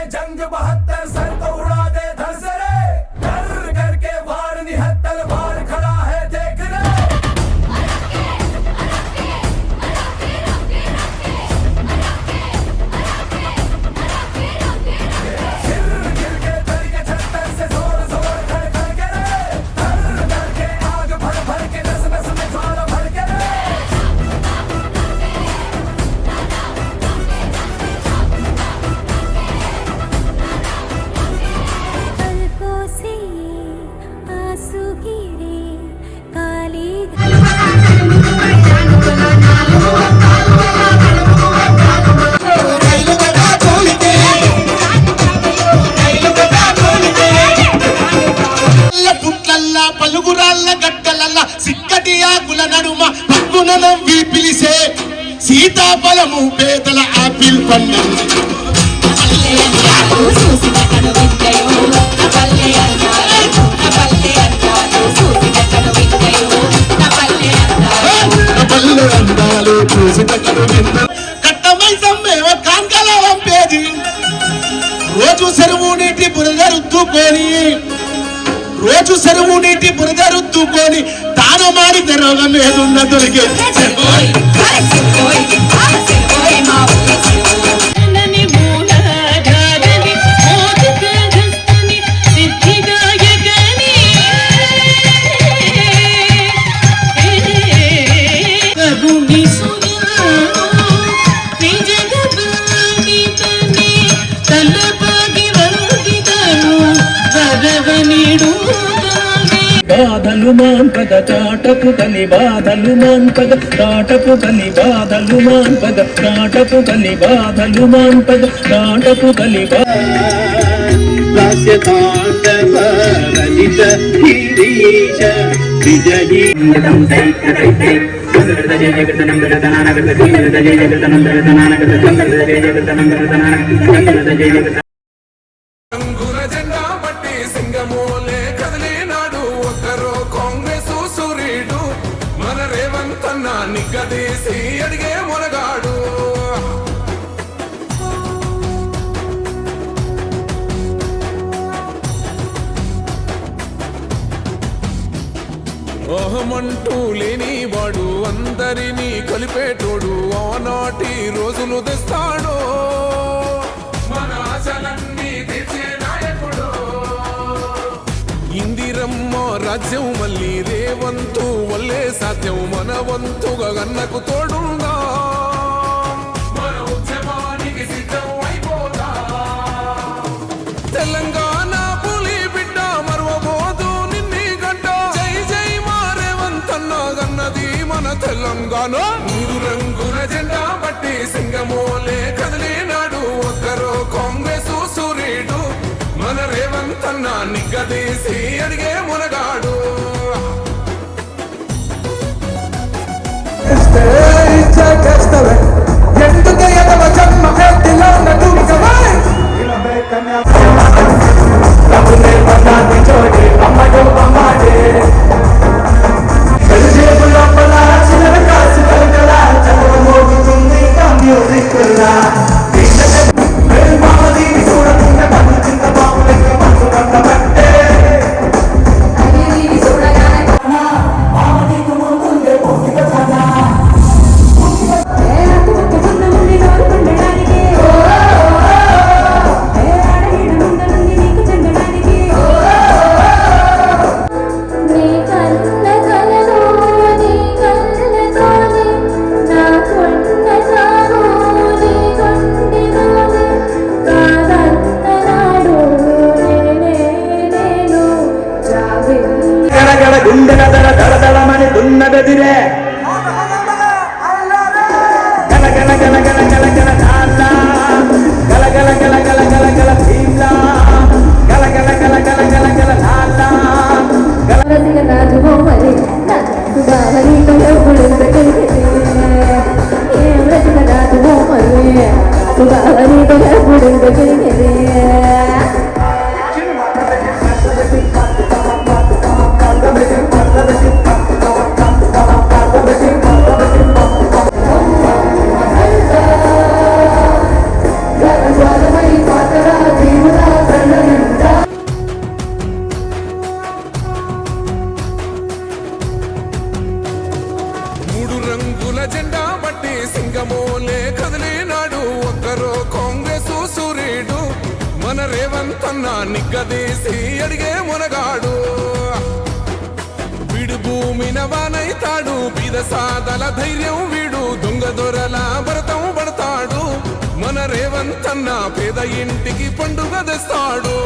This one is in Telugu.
जंग 72 सर को उड़ा दे धर से रे कर करके वार निहत्तल बार खड़ा है देख रे गिर के धर के छत्तर से जोर जोर खड़ खड़ के रे धर के आग भर भर के नस नस में ज्वाला भर के रे పలుగురాళ్ళ గడ్డలల్ల సిక్కటి ఆకుల నడుమ పక్కున పిలిసే సీతాఫలము పేదల ఆపిల్ పండు కట్టమై సమ్మేవ కాంకల వంపేది రోజు చెరువు నీటి బురద రుద్దుకొని తాను మాడితే రోగం ఏదున్న దొరికే బాధలు మాన్పగ చాటపు కలి బాధలు మాన్పగ చాటపు కలి బాధలు మాన్పగ చాటపు కలి బాధలు మాన్పగ చాటపు కలి నిగ్గదీసి అడిగే మొనగాడు ఓహమంటూ లేని వాడు అందరినీ కలిపేటోడు ఆనాటి రోజులు తెస్తాడు మన ఆశలన్నీ తెచ్చే నాయకుడు ఇందిరమ్మ రాజ్యం మళ్ళీ రేవంతు వల్లే సాధ్యం మన వంతుగా గన్నకు తోడుందా మన ఉద్యమానికి సిద్ధం అయిపోదా తెలంగాణ పులి బిడ్డ మరవబోదు నిన్ని గంట జై జై మా రేవంతన్న గన్నది మన తెలంగాణ మూడు రంగుల జెండా బట్టి సింగమోలే కదిలినాడు ఒక్కరో కాంగ్రెస్ సూర్యుడు మన రేవంతన్న నిగ్గదీసి అడిగే మునగాడు ఎందుకు ఎదవ జన్మ ఎత్తిలో చోటి అమ్మడు అమ్మాడే కాసు కలకల చదువు మోగుతుంది మ్యూజిక్ గుండెల దడ దడదడమని దున్నబెదిరే గల గల గల గల గల గల నాన్న గల గల గల గల గల గల భీమ్ల గల గల గల గల గల గల నాన్న గల రాజువో మరి బావని తోడు పెట్టితే ఏం రచన రాజువో మరి బావని తోడు పెట్టితే Para రేవంత్ అన్న నిగ్గదీసి అడిగే మునగాడు వీడు భూమిన వానైతాడు బీద సాదల ధైర్యం వీడు దొంగ దొరల భరతం పడతాడు మన రేవంత్ అన్న పేద ఇంటికి పండుగ తెస్తాడు